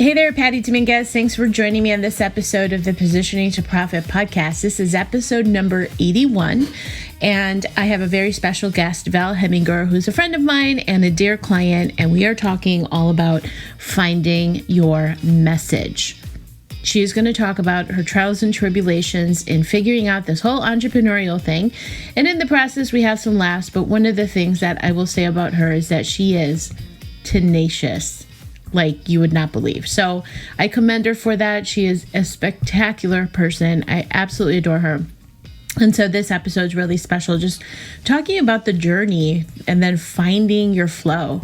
Hey there, Patty Dominguez. Thanks for joining me on this episode of the Positioning to Profit podcast. This is episode number 81, and I have a very special guest, Val Hemminger, who's a friend of mine and a dear client, and we are talking all about finding your message. She is going to talk about her trials and tribulations in figuring out this whole entrepreneurial thing, and in the process, we have some laughs, but one of the things that I will say about her is that she is tenacious. Like you would not believe. So I commend her for that. She is a spectacular person. I absolutely adore her. And so this episode is really special, just talking about the journey and then finding your flow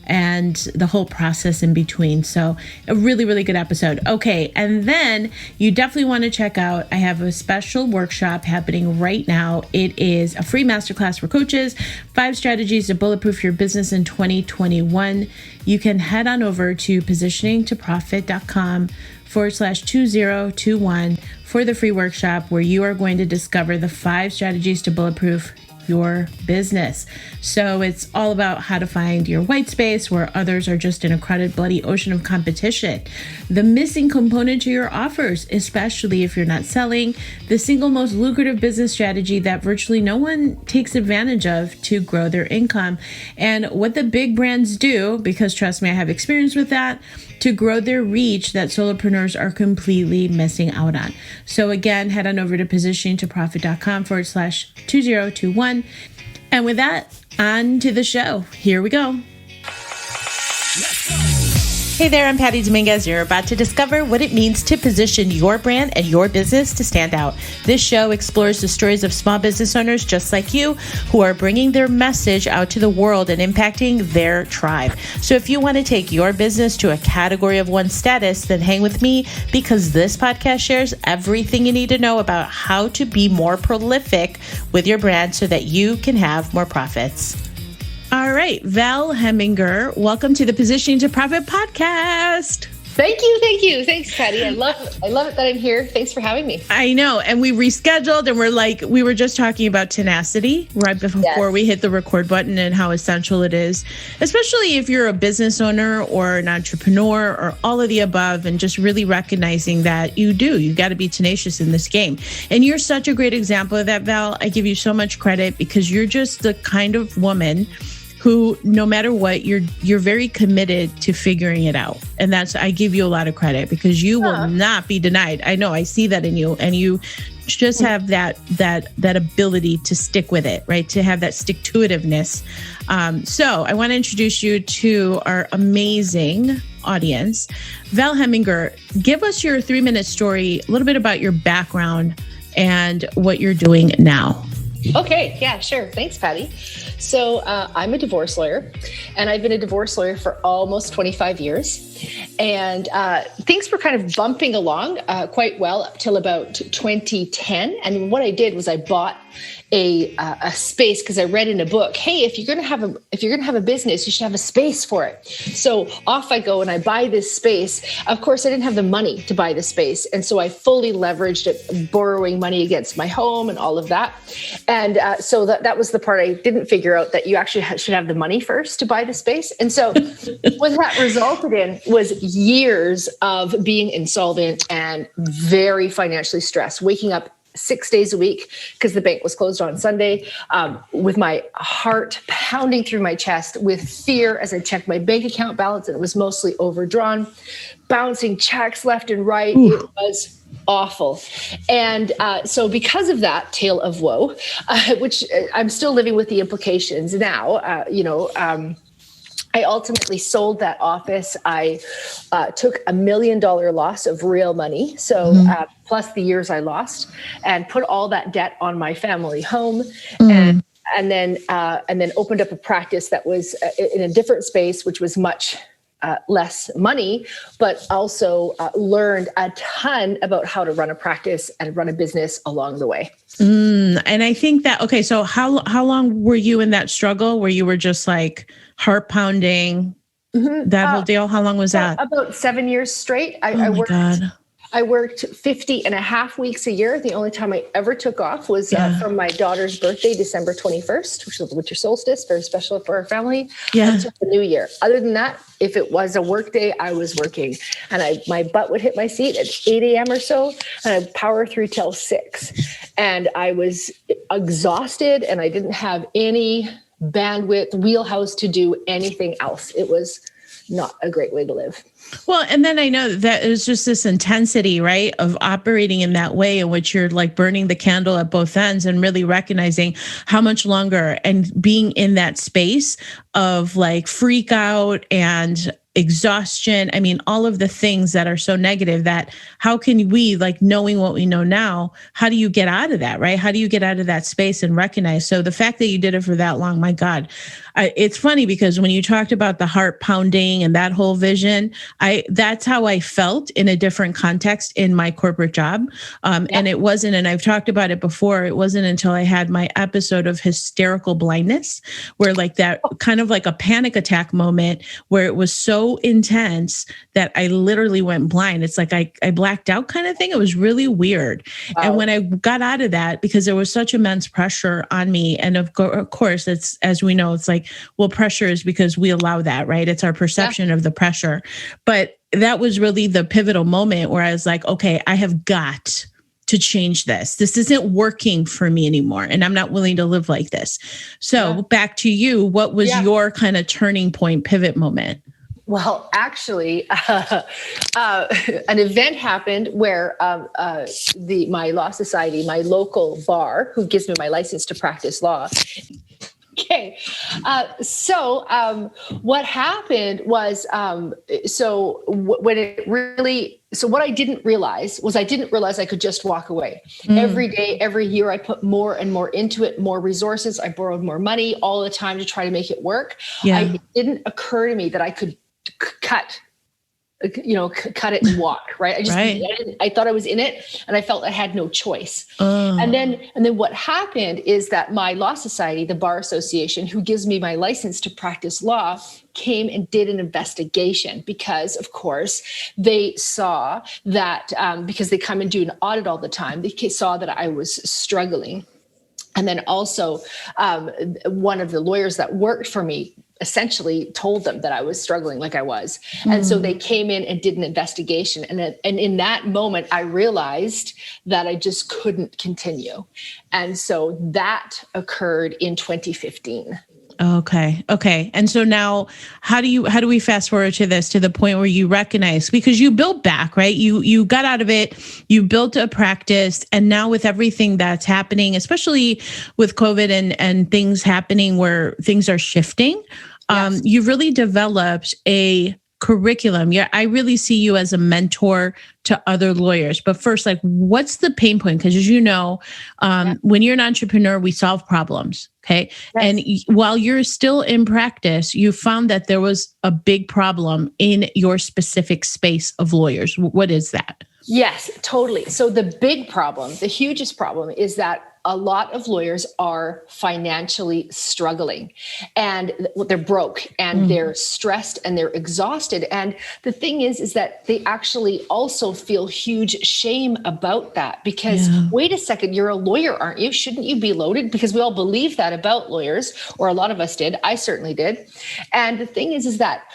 and the whole process in between. So a really, really good episode. Okay. And then you definitely want to check out, I have a special workshop happening right now. It is a free masterclass for coaches, 5 strategies to bulletproof your business in 2021. You can head on over to positioningtoprofit.com/2021 for the free workshop where you are going to discover the 5 strategies to bulletproof your business. So it's all about how to find your white space where others are just in a crowded, bloody ocean of competition. The missing component to your offers, especially if you're not selling, the single most lucrative business strategy that virtually no one takes advantage of to grow their income, and what the big brands do, because trust me, I have experience with that, to grow their reach that solopreneurs are completely missing out on. So again, head on over to positioningtoprofit.com/2021. And with that, on to the show. Here we go. Hey there, I'm Patty Dominguez. You're about to discover what it means to position your brand and your business to stand out. This show explores the stories of small business owners just like you who are bringing their message out to the world and impacting their tribe. So if you want to take your business to a category of 1 status, then hang with me because this podcast shares everything you need to know about how to be more prolific with your brand so that you can have more profits. All right, Val Hemminger, welcome to the Positioning to Profit podcast. Thank you. Thanks, Patty. I love it that I'm here. Thanks for having me. I know. And we rescheduled and we were just talking about tenacity right before we hit the record button and how essential it is, especially if you're a business owner or an entrepreneur or all of the above, and just really recognizing that you got to be tenacious in this game. And you're such a great example of that, Val. I give you so much credit because you're just the kind of woman who, no matter what, you're very committed to figuring it out. And I give you a lot of credit because you will not be denied. I know, I see that in you, and you just have that ability to stick with it, right? To have that stick-to-itiveness. So I want to introduce you to our amazing audience. Val Hemminger, give us your 3-minute story, a little bit about your background and what you're doing now. Okay. Yeah, sure. Thanks, Patty. So I'm a divorce lawyer, and I've been a divorce lawyer for almost 25 years. And things were kind of bumping along quite well up till about 2010. And what I did was I bought a space because I read in a book, hey, if you're going to have a business, you should have a space for it. So off I go and I buy this space. Of course, I didn't have the money to buy the space. And so I fully leveraged it, borrowing money against my home and all of that. And so that was the part I didn't figure out, that you actually should have the money first to buy the space. And so what that resulted in was years of being insolvent and very financially stressed, waking up 6 days a week because the bank was closed on Sunday, with my heart pounding through my chest with fear as I checked my bank account balance, and it was mostly overdrawn, bouncing checks left and right. Ooh. It was awful. And so because of that tale of woe, which I'm still living with the implications now, I ultimately sold that office. I took $1 million loss of real money, so plus the years I lost, and put all that debt on my family home, and then opened up a practice that was in a different space, which was much less money, but also learned a ton about how to run a practice and run a business along the way. And I think that, okay, so how long were you in that struggle where you were just like heart pounding, that whole deal? How long was that? About 7 years straight. I worked I worked 50 and a half weeks a year. The only time I ever took off was from my daughter's birthday, December 21st, which is the winter solstice, very special for our family, until the new year. Other than that, if it was a work day, I was working. And my butt would hit my seat at 8 a.m. or so, and I'd power through till 6. And I was exhausted, and I didn't have any bandwidth, wheelhouse to do anything else. It was not a great way to live. Well, and then I know that it was just this intensity, right, of operating in that way in which you're like burning the candle at both ends and really recognizing how much longer and being in that space of like freak out and exhaustion. I mean, all of the things that are so negative that how can we, like knowing what we know now, how do you get out of that, right? How do you get out of that space and recognize? So the fact that you did it for that long, my God, it's funny because when you talked about the heart pounding and that whole vision, that's how I felt in a different context in my corporate job. And it wasn't, and I've talked about it before, it wasn't until I had my episode of hysterical blindness where like that kind of like a panic attack moment where it was so intense that I literally went blind. It's like I blacked out kind of thing. It was really weird. Wow. And when I got out of that, because there was such immense pressure on me, and of course, it's, as we know, it's like, well, pressure is because we allow that, right? It's our perception of the pressure. But that was really the pivotal moment where I was like, okay, I have got to change this. This isn't working for me anymore. And I'm not willing to live like this. So back to you, what was your kind of turning point, pivot moment? Well, actually, an event happened where my law society, my local bar, who gives me my license to practice law. Okay. So what happened was, what I didn't realize was I could just walk away. Every day, every year, I put more and more into it, more resources. I borrowed more money all the time to try to make it work. It didn't occur to me that I could cut it and walk, right? I thought I was in it and I felt I had no choice. And then what happened is that my law society, the Bar Association, who gives me my license to practice law, came and did an investigation because, of course, they saw that because they come and do an audit all the time, they saw that I was struggling. And then also one of the lawyers that worked for me essentially told them that I was struggling like I was. And so they came in and did an investigation. And in that moment, I realized that I just couldn't continue. And so that occurred in 2015. Okay. And so now how do we fast forward to this, to the point where you recognize, because you built back, right? You got out of it, you built a practice. And now with everything that's happening, especially with COVID and things happening where things are shifting, you've really developed a curriculum. Yeah, I really see you as a mentor to other lawyers. But first, like, what's the pain point? Because as you know, when you're an entrepreneur, we solve problems. Okay. Yes. And while you're still in practice, you found that there was a big problem in your specific space of lawyers. What is that? Yes, totally. So the big problem, the hugest problem, is that a lot of lawyers are financially struggling and they're broke and they're stressed and they're exhausted. And the thing is that they actually also feel huge shame about that because wait a second, you're a lawyer, aren't you? Shouldn't you be loaded? Because we all believe that about lawyers, or a lot of us did. I certainly did. And the thing is that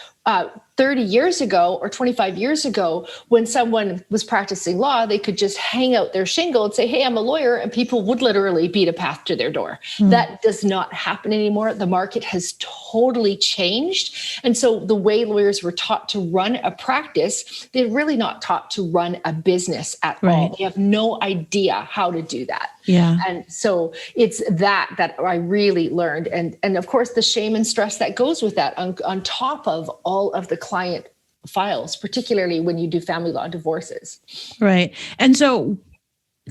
30 years ago or 25 years ago, when someone was practicing law, they could just hang out their shingle and say, hey, I'm a lawyer, and people would literally beat a path to their door. That does not happen anymore. The market has totally changed. And so the way lawyers were taught to run a practice, they're really not taught to run a business at all. They have no idea how to do that. Yeah. And so it's that I really learned. And of course, the shame and stress that goes with that on top of all of the client files, particularly when you do family law divorces. Right. And so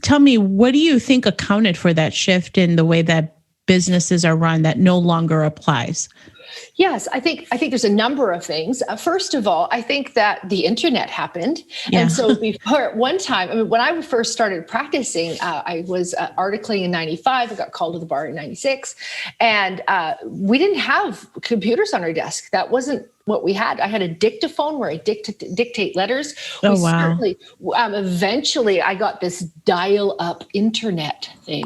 tell me, what do you think accounted for that shift in the way that businesses are run that no longer applies? Yes, I think there's a number of things. First of all, I think that the internet happened. And so before one time, when I first started practicing, I was articling in 95. I got called to the bar in 96. And we didn't have computers on our desk. That wasn't what we had. I had a dictaphone where I dictate letters. Oh, wow. Eventually I got this dial-up internet thing.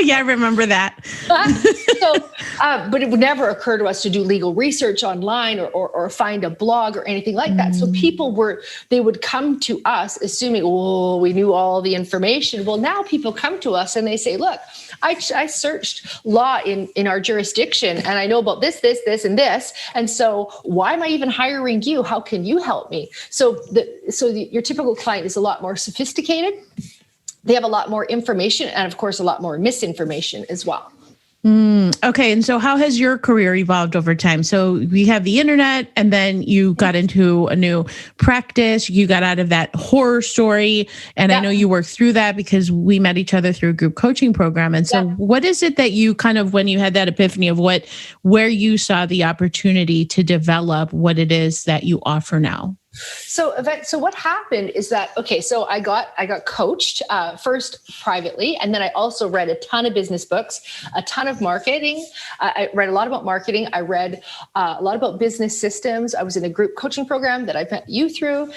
Yeah, I remember that. But it would never occur to us to do legal research online or find a blog or anything like that. So people they would come to us assuming, oh, we knew all the information. Well, now people come to us and they say, look, I searched law in our jurisdiction and I know about this, and this. And so why am I even hiring you? How can you help me? So your typical client is a lot more sophisticated. They have a lot more information and of course, a lot more misinformation as well. Okay. And so how has your career evolved over time? So we have the internet and then you got into a new practice. You got out of that horror story. And I know you worked through that because we met each other through a group coaching program. And so what is it that you kind of, when you had that epiphany of where you saw the opportunity to develop what it is that you offer now? So what happened is that, okay, so I got coached first privately, and then I also read a ton of business books, a ton of marketing. I read a lot about marketing. I read a lot about business systems. I was in a group coaching program that I met you through.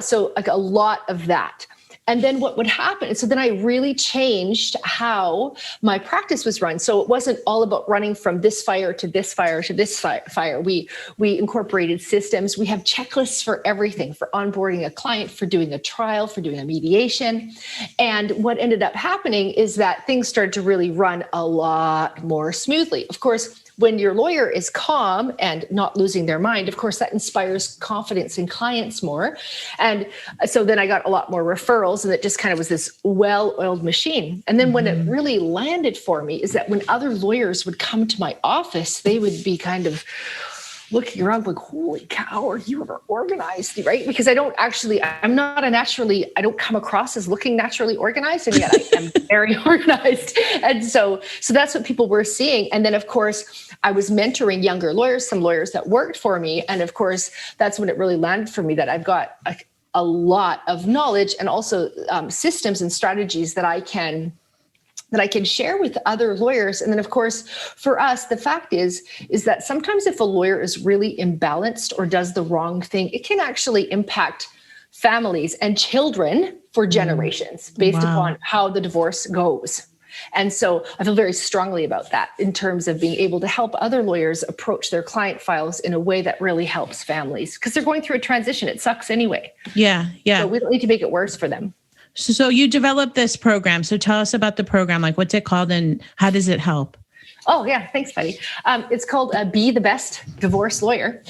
So like a lot of that. And then what would happen? So then I really changed how my practice was run. So it wasn't all about running from this fire to this fire to this fire. We incorporated systems. We have checklists for everything, for onboarding a client, for doing a trial, for doing a mediation. And what ended up happening is that things started to really run a lot more smoothly. Of course, when your lawyer is calm and not losing their mind, of course, that inspires confidence in clients more. And so then I got a lot more referrals, and it just kind of was this well-oiled machine. And then when it really landed for me is that when other lawyers would come to my office, they would be kind of looking around like, holy cow, are you ever organized, right? Because I don't come across as looking naturally organized, and yet I am very organized. And so that's what people were seeing. And then of course, I was mentoring younger lawyers, some lawyers that worked for me. And of course, that's when it really landed for me that I've got a lot of knowledge and also systems and strategies that I can share with other lawyers. And then of course, for us, the fact is that sometimes if a lawyer is really imbalanced or does the wrong thing, it can actually impact families and children for generations based upon how the divorce goes. And so I feel very strongly about that in terms of being able to help other lawyers approach their client files in a way that really helps families because they're going through a transition. It sucks anyway. Yeah. So we don't need to make it worse for them. So you developed this program. So tell us about the program. Like, what's it called and how does it help? Oh, yeah. Thanks, Patty. It's called Be the Best Divorce Lawyer.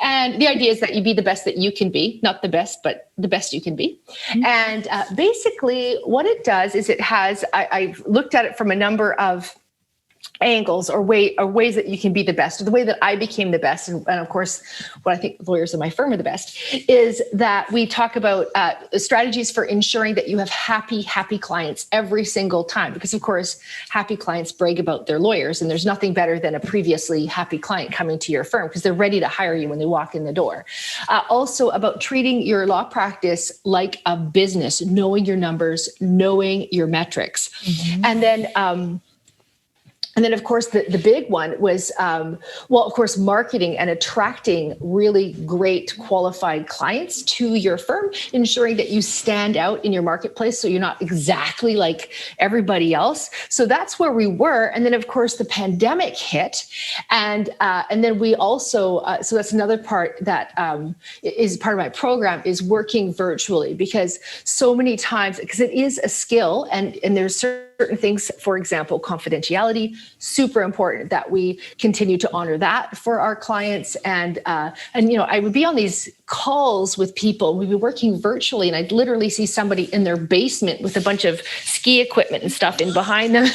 And the idea is that you be the best that you can be, not the best, but the best you can be. And basically what it does is I've looked at it from a number of angles or ways that you can be the best, or the way that I became the best. And of course, what I think lawyers in my firm are the best is that we talk about strategies for ensuring that you have happy clients every single time. Because of course, happy clients brag about their lawyers, and there's nothing better than a previously happy client coming to your firm because they're ready to hire you when they walk in the door. Also about treating your law practice like a business, knowing your numbers, knowing your metrics. And then, of course, the big one was, of course, marketing and attracting really great qualified clients to your firm, ensuring that you stand out in your marketplace so you're not exactly like everybody else. So that's where we were. And then, of course, the pandemic hit. And then we also, so that's another part that is part of my program is working virtually, because so many times, because it is a skill and there's certain things, for example, confidentiality, super important that we continue to honor that for our clients. And I would be on these calls with people. We'd be working virtually, and I'd literally see somebody in their basement with a bunch of ski equipment and stuff in behind them.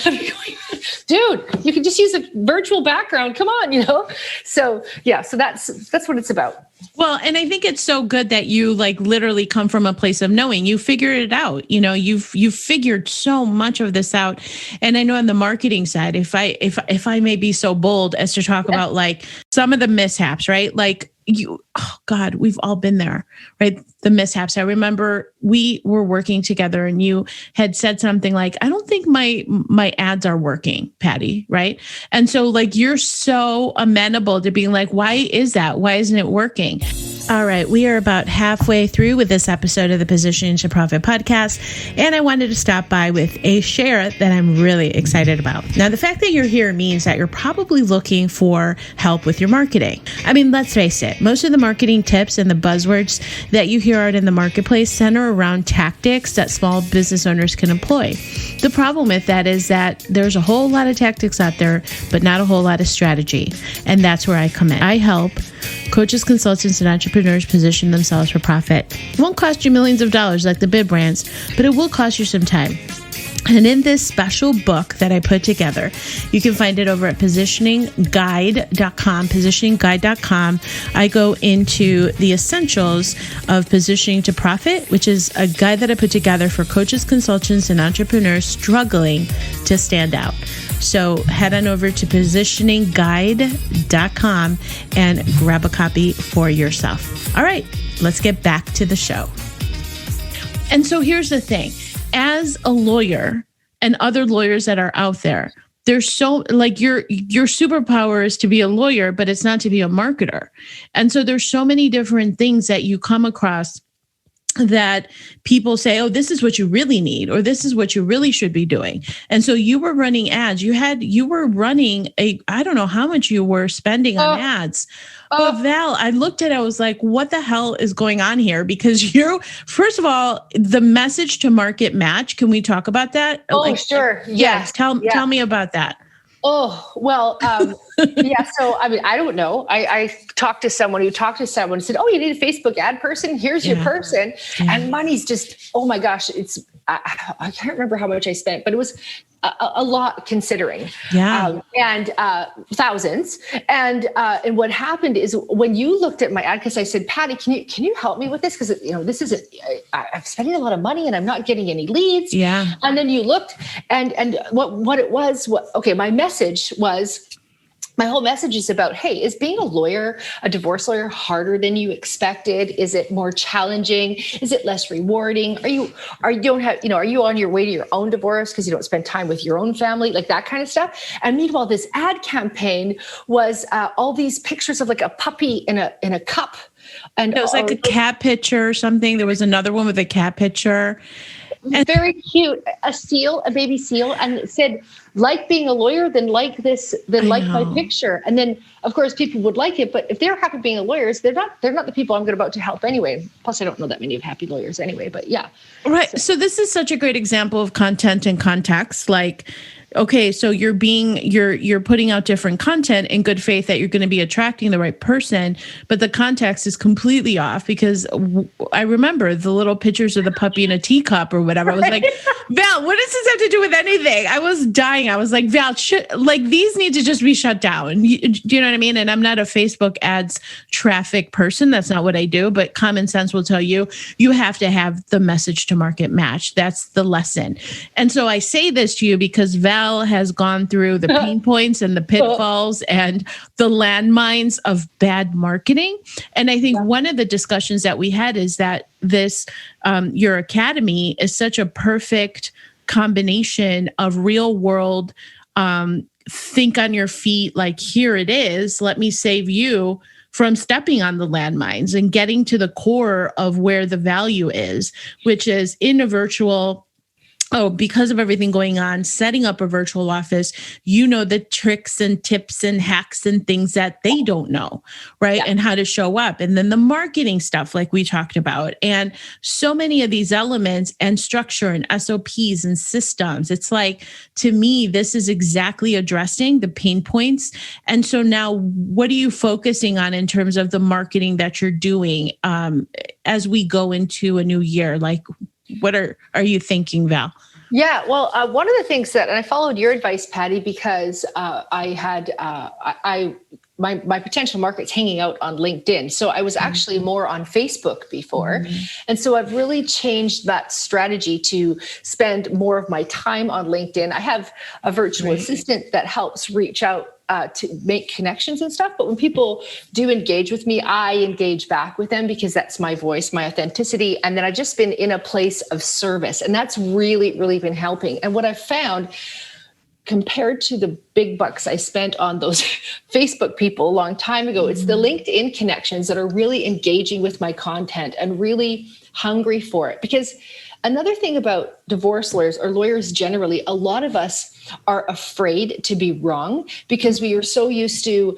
Dude, you can just use a virtual background. Come on, So that's what it's about. Well, and I think it's so good that you like literally come from a place of knowing. You figured it out. You've figured so much of this out. And I know on the marketing side, if I may be so bold as to talk about like some of the mishaps, right? Like oh God, we've all been there, right? The mishaps. I remember we were working together and you had said something like, I don't think my ads are working, Patty, right? And so like, you're so amenable to being like, why is that? Why isn't it working? All right, we are about halfway through with this episode of the Positioning to Profit podcast, and I wanted to stop by with a share that I'm really excited about. Now, the fact that you're here means that you're probably looking for help with your marketing. I mean, let's face it, most of the marketing tips and the buzzwords that you hear out in the marketplace center around tactics that small business owners can employ. The problem with that is that there's a whole lot of tactics out there, but not a whole lot of strategy, and that's where I come in. I help coaches, consultants, and entrepreneurs position themselves for profit. It won't cost you millions of dollars like the big brands, but it will cost you some time. And in this special book that I put together, you can find it over at positioningguide.com, I go into the essentials of positioning to profit, which is a guide that I put together for coaches, consultants, and entrepreneurs struggling to stand out. So head on over to positioningguide.com and grab a copy for yourself. All right, let's get back to the show. And so here's the thing. As a lawyer and other lawyers that are out there, there's so like your superpower is to be a lawyer, but it's not to be a marketer. And so there's so many different things that you come across that people say, oh, this is what you really need, or this is what you really should be doing. And so you were running ads. You were running I don't know how much you were spending on ads. But Val, I looked at it, I was like, what the hell is going on here? Because first of all, the message to market match, can we talk about that? Oh, sure. Yes. Tell me about that. Oh, well, yeah. So, I mean, I don't know. I talked to someone who talked to someone and said, oh, you need a Facebook ad person? Here's your person. Yeah. And money's just, oh my gosh, I can't remember how much I spent, but it was a lot considering, and thousands. And what happened is when you looked at my ad, because I said, Patty, can you help me with this? Because this isn't. I'm spending a lot of money and I'm not getting any leads. Yeah. And then you looked, and what it was. My message was. My whole message is about, hey, is being a lawyer, a divorce lawyer, harder than you expected? Is it more challenging? Is it less rewarding? Are you on your way to your own divorce because you don't spend time with your own family, like that kind of stuff? And meanwhile, this ad campaign was all these pictures of like a puppy in a cup. And it was like a cat picture or something. There was another one with a cat picture. Very cute, a baby seal, and it said, like being a lawyer, then like my picture. And then of course people would like it, but if they're happy being lawyers, they're not the people I'm about to help anyway. Plus I don't know that many of happy lawyers anyway, but yeah. Right. So this is such a great example of content and context. Like, okay, so you're putting out different content in good faith that you're going to be attracting the right person, but the context is completely off because I remember the little pictures of the puppy in a teacup or whatever. I was like, Val, what does this have to do with anything? I was dying. I was like, Val, these need to just be shut down. Do you know what I mean? And I'm not a Facebook ads traffic person. That's not what I do, but common sense will tell you, you have to have the message to market match. That's the lesson. And so I say this to you because Val has gone through the pain points and the pitfalls and the landmines of bad marketing. And I think one of the discussions that we had is that this, your academy is such a perfect combination of real world, think on your feet, like here it is, let me save you from stepping on the landmines and getting to the core of where the value is, which is in a virtual because of everything going on, setting up a virtual office, the tricks and tips and hacks and things that they don't know, right? Yeah. And how to show up. And then the marketing stuff, like we talked about, and so many of these elements and structure and SOPs and systems. It's like, to me, this is exactly addressing the pain points. And so now what are you focusing on in terms of the marketing that you're doing as we go into a new year? Like, what are you thinking, Val? Yeah, well, one of the things and I followed your advice, Patty, because I had my potential market's hanging out on LinkedIn. So I was actually more on Facebook before. Mm-hmm. And so I've really changed that strategy to spend more of my time on LinkedIn. I have a virtual assistant that helps reach out to make connections and stuff. But when people do engage with me, I engage back with them because that's my voice, my authenticity. And then I've just been in a place of service. And that's really, really been helping. And what I've found, compared to the big bucks I spent on those Facebook people a long time ago, it's the LinkedIn connections that are really engaging with my content and really hungry for it. Because another thing about divorce lawyers, or lawyers generally, a lot of us are afraid to be wrong because we are so used to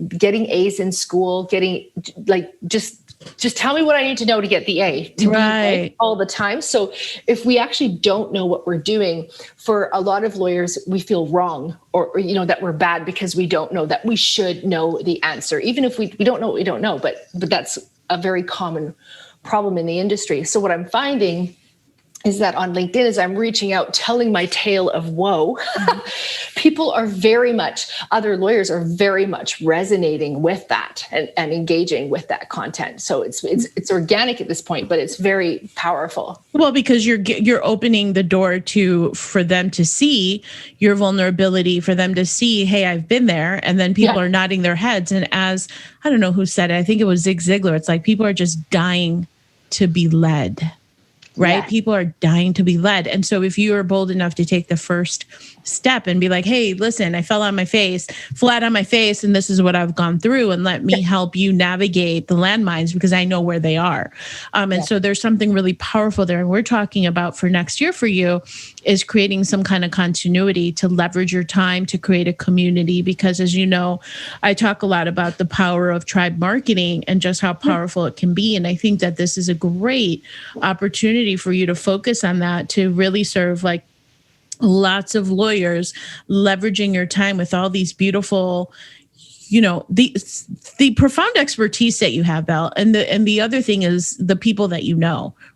getting A's in school, getting like, just tell me what I need to know to get the A, to be right all the time. So if we actually don't know what we're doing, for a lot of lawyers, we feel wrong or that we're bad because we don't know, that we should know the answer. Even if we don't know what we don't know, but that's a very common problem in the industry. So what I'm finding is that on LinkedIn, as I'm reaching out, telling my tale of woe, people are other lawyers are very much resonating with that and engaging with that content. So it's organic at this point, but it's very powerful. Well, because you're opening the door for them to see your vulnerability, for them to see, hey, I've been there. And then people are nodding their heads. And as, I don't know who said it, I think it was Zig Ziglar. It's like people are just dying to be led. Right? Yeah. People are dying to be led. And so if you are bold enough to take the first step and be like, hey, listen, I fell flat on my face, and this is what I've gone through, and let me help you navigate the landmines because I know where they are. And so there's something really powerful there. And we're talking about for next year for you is creating some kind of continuity to leverage your time to create a community. Because as you know, I talk a lot about the power of tribe marketing and just how powerful it can be. And I think that this is a great opportunity for you to focus on that, to really serve like lots of lawyers, leveraging your time with all these beautiful, the profound expertise that you have, Val. And the other thing is the people that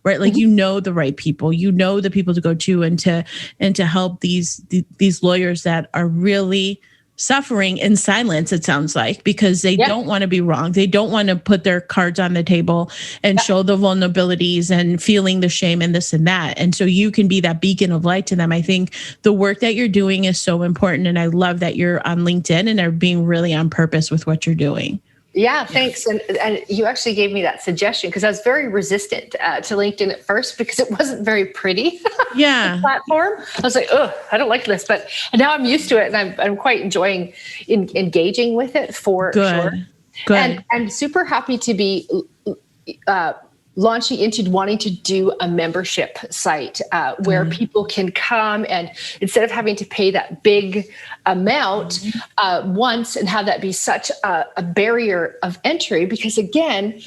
right? Like, the right people, the people to go to and to help these lawyers that are really suffering in silence, it sounds like, because they don't want to be wrong. They don't want to put their cards on the table and show the vulnerabilities and feeling the shame and this and that. And so you can be that beacon of light to them. I think the work that you're doing is so important. And I love that you're on LinkedIn and are being really on purpose with what you're doing. Yeah, thanks. And you actually gave me that suggestion because I was very resistant to LinkedIn at first because it wasn't very pretty. Platform. I was like, oh, I don't like this, but now I'm used to it, and I'm quite enjoying engaging with it for sure. Good. And I'm super happy to be launching into wanting to do a membership site where people can come, and instead of having to pay that big amount once and have that be such a barrier of entry, because again,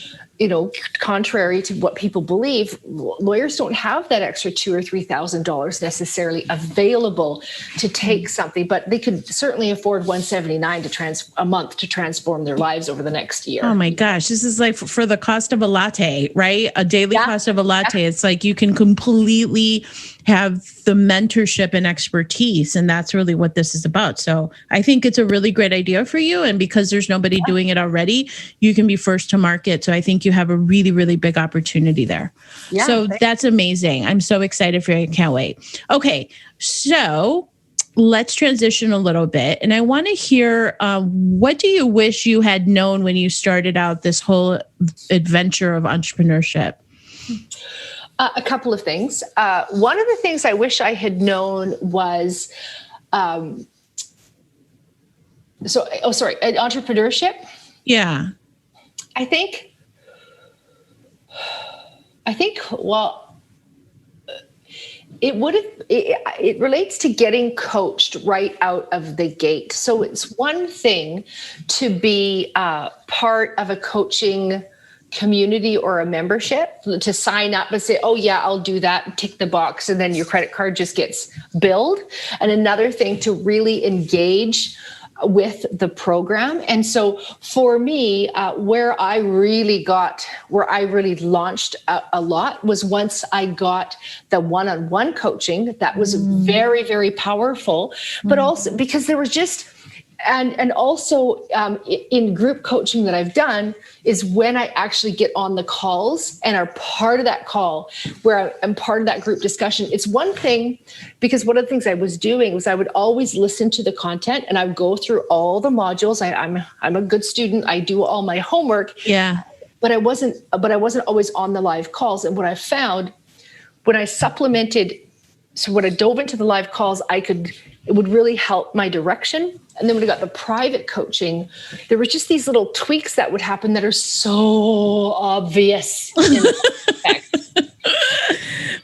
contrary to what people believe, lawyers don't have that extra $2,000 or $3,000 necessarily available to take something, but they could certainly afford $179 a month to transform their lives over the next year. Oh my gosh, this is like for the cost of a latte, right? A daily cost of a latte. It's like you can completely have the mentorship and expertise. And that's really what this is about. So I think it's a really great idea for you. And because there's nobody doing it already, you can be first to market. So I think you have a really, really big opportunity there. Yeah, so that's amazing. I'm so excited for you. I can't wait. Okay. So let's transition a little bit. And I want to hear, what do you wish you had known when you started out this whole adventure of entrepreneurship? A couple of things. One of the things I wish I had known was, entrepreneurship. Yeah. I think, it relates to getting coached right out of the gate. So it's one thing to be part of a coaching community or a membership, to sign up and say, oh yeah, I'll do that, tick the box, and then your credit card just gets billed. And another thing to really engage with the program. And so for me, where I really launched a lot was once I got the one-on-one coaching. That was very, very powerful, but also because there was just, And also in group coaching that I've done is when I actually get on the calls and are part of that call where I'm part of that group discussion. It's one thing, because one of the things I was doing was I would always listen to the content and I would go through all the modules. I'm a good student. I do all my homework. Yeah. But I wasn't always on the live calls. And what I found when I supplemented, so when I dove into the live calls, it would really help my direction. And then when I got the private coaching, there were just these little tweaks that would happen that are so obvious.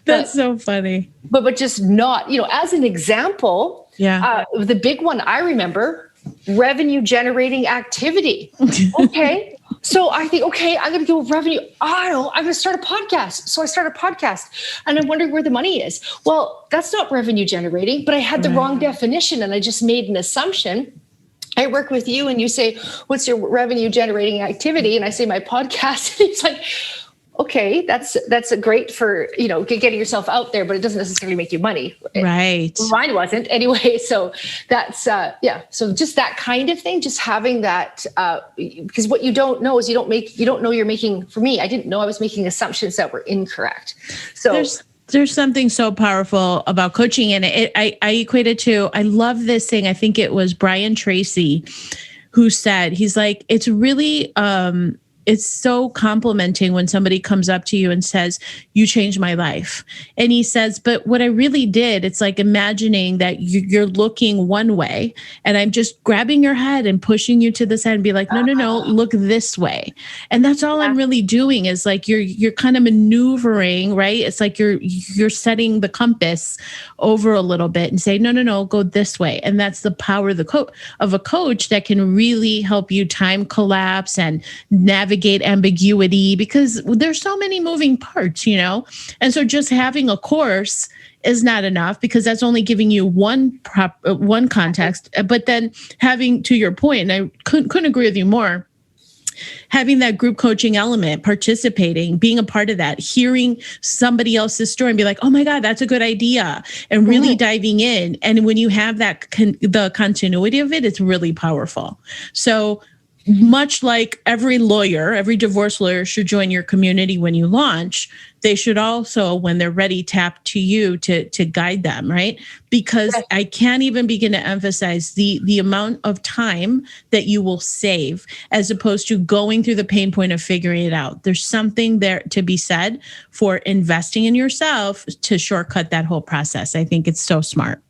That's so funny. But just not, as an example, the big one I remember, revenue generating activity. Okay. So I think, okay, I'm going to go revenue. I'm going to start a podcast. So I start a podcast and I'm wondering where the money is. Well, that's not revenue generating, but I had the wrong definition and I just made an assumption. I work with you and you say, what's your revenue generating activity? And I say my podcast. And it's like, okay, that's a great for, getting yourself out there, but it doesn't necessarily make you money. Right. Mine wasn't anyway. So that's, So just that kind of thing, just having that, because what you don't know is you don't know you're making, for me, I didn't know I was making assumptions that were incorrect. So there's something so powerful about coaching. And I equate it to, I love this thing. I think it was Brian Tracy who said, he's like, it's really, it's so complimenting when somebody comes up to you and says, you changed my life. And he says, but what I really did, it's like imagining that you're looking one way and I'm just grabbing your head and pushing you to the side and be like, no, look this way. And that's all I'm really doing is like, you're kind of maneuvering, right? It's like you're setting the compass over a little bit and say, no, go this way. And that's the power of a coach that can really help you time collapse and navigate ambiguity, because there's so many moving parts, and so just having a course is not enough because that's only giving you one context. But then having, to your point, and I couldn't agree with you more, having that group coaching element, participating, being a part of that, hearing somebody else's story and be like, oh my God, that's a good idea, and really diving in. And when you have that, the continuity of it, it's really powerful. So much like every divorce lawyer should join your community when you launch, they should also, when they're ready, tap to you to guide them, right? Because I can't even begin to emphasize the amount of time that you will save as opposed to going through the pain point of figuring it out. There's something there to be said for investing in yourself to shortcut that whole process. I think it's so smart.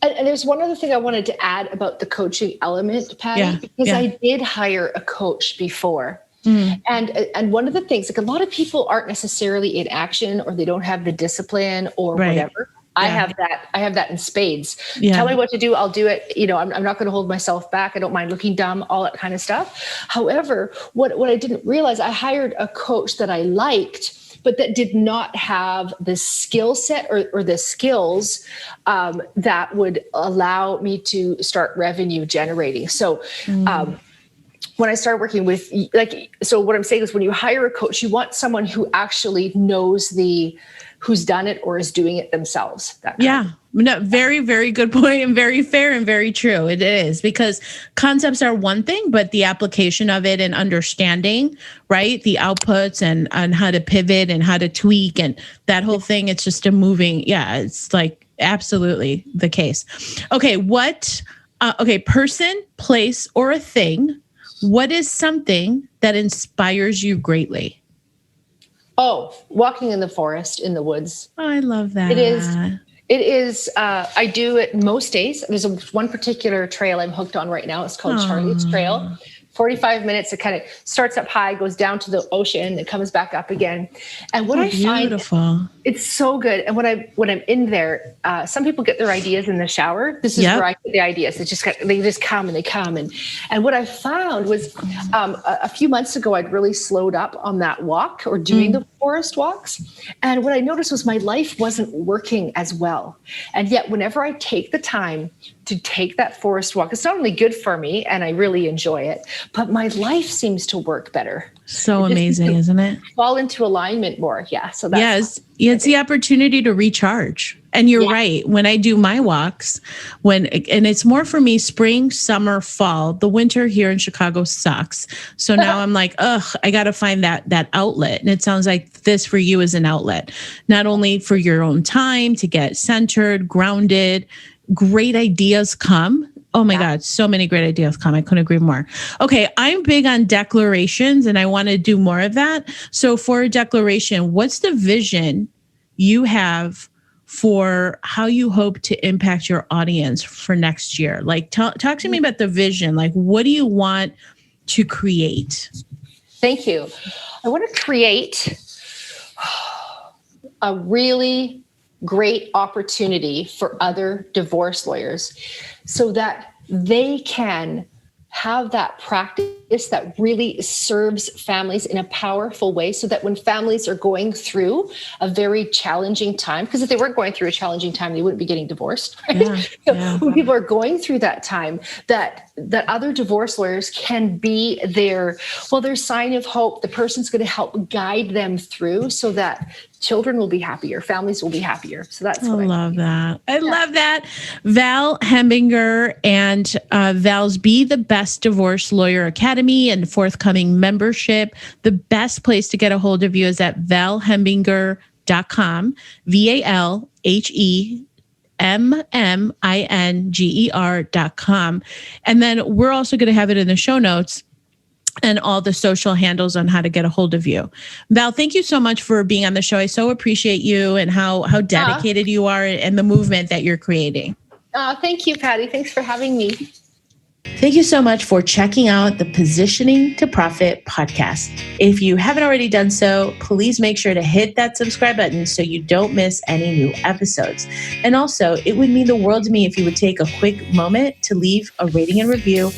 And there's one other thing I wanted to add about the coaching element, Patty, because I did hire a coach before. And one of the things, like a lot of people aren't necessarily in action or they don't have the discipline or whatever. I have that in spades. Tell me what to do. I'll do it. I'm not going to hold myself back. I don't mind looking dumb, all that kind of stuff. However, what I didn't realize, I hired a coach that I liked, but that did not have the skill set or the skills that would allow me to start revenue generating. So when I started working with, so what I'm saying is when you hire a coach, you want someone who actually knows who's done it or is doing it themselves. No, very, very good point, and very fair and very true. It is, because concepts are one thing, but the application of it and understanding, right? The outputs and how to pivot and how to tweak and that whole thing, it's just a moving. Yeah. It's like absolutely the case. Okay. Person, place, or a thing. What is something that inspires you greatly? Oh, walking in the forest, in the woods. Oh, I love that. It is. I do it most days. There's one particular trail I'm hooked on right now. It's called Charlie's Trail. 45 minutes. It kind of starts up high, goes down to the ocean, and comes back up again. And what I find, it's so good. And when I'm in there, some people get their ideas in the shower. This is where I get the ideas. They just come. And what I found was a few months ago, I'd really slowed up on that walk or doing the forest walks. And what I noticed was my life wasn't working as well. And yet whenever I take the time to take that forest walk, it's not only good for me and I really enjoy it, but my life seems to work better. So amazing, isn't it? Fall into alignment more. Yeah. So that's it's the opportunity to recharge. And you're right. When I do my walks, and it's more for me, spring, summer, fall. The winter here in Chicago sucks. So now I'm like, I got to find that outlet. And it sounds like this for you is an outlet, not only for your own time to get centered, grounded, great ideas come. Oh my God, so many great ideas come. I couldn't agree more. Okay, I'm big on declarations and I want to do more of that. So for a declaration, what's the vision you have for how you hope to impact your audience for next year? Like, talk to me about the vision. Like, what do you want to create? Thank you. I want to create a really great opportunity for other divorce lawyers so that they can have that practice that really serves families in a powerful way, so that when families are going through a very challenging time, because if they weren't going through a challenging time, they wouldn't be getting divorced, right? When people are going through that time, that other divorce lawyers can be their sign of hope. The person's going to help guide them through so that children will be happier, families will be happier. So that's what I love that. I love that. Val Hemminger and Val's Be the Best Divorce Lawyer Academy and forthcoming membership. The best place to get a hold of you is at valhemminger.com, ValHemminger.com. And then we're also going to have it in the show notes and all the social handles on how to get a hold of you. Val, thank you so much for being on the show. I so appreciate you and how dedicated you are and the movement that you're creating. Thank you, Patty. Thanks for having me. Thank you so much for checking out the Positioning to Profit podcast. If you haven't already done so, please make sure to hit that subscribe button so you don't miss any new episodes. And also, it would mean the world to me if you would take a quick moment to leave a rating and review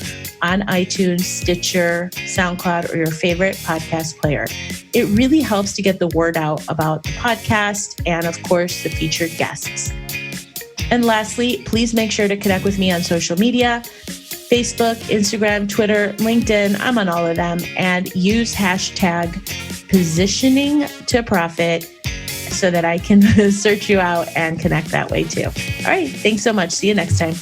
on iTunes, Stitcher, SoundCloud, or your favorite podcast player. It really helps to get the word out about the podcast and, of course, the featured guests. And lastly, please make sure to connect with me on social media, Facebook, Instagram, Twitter, LinkedIn. I'm on all of them. And use hashtag positioning to profit so that I can search you out and connect that way too. All right. Thanks so much. See you next time.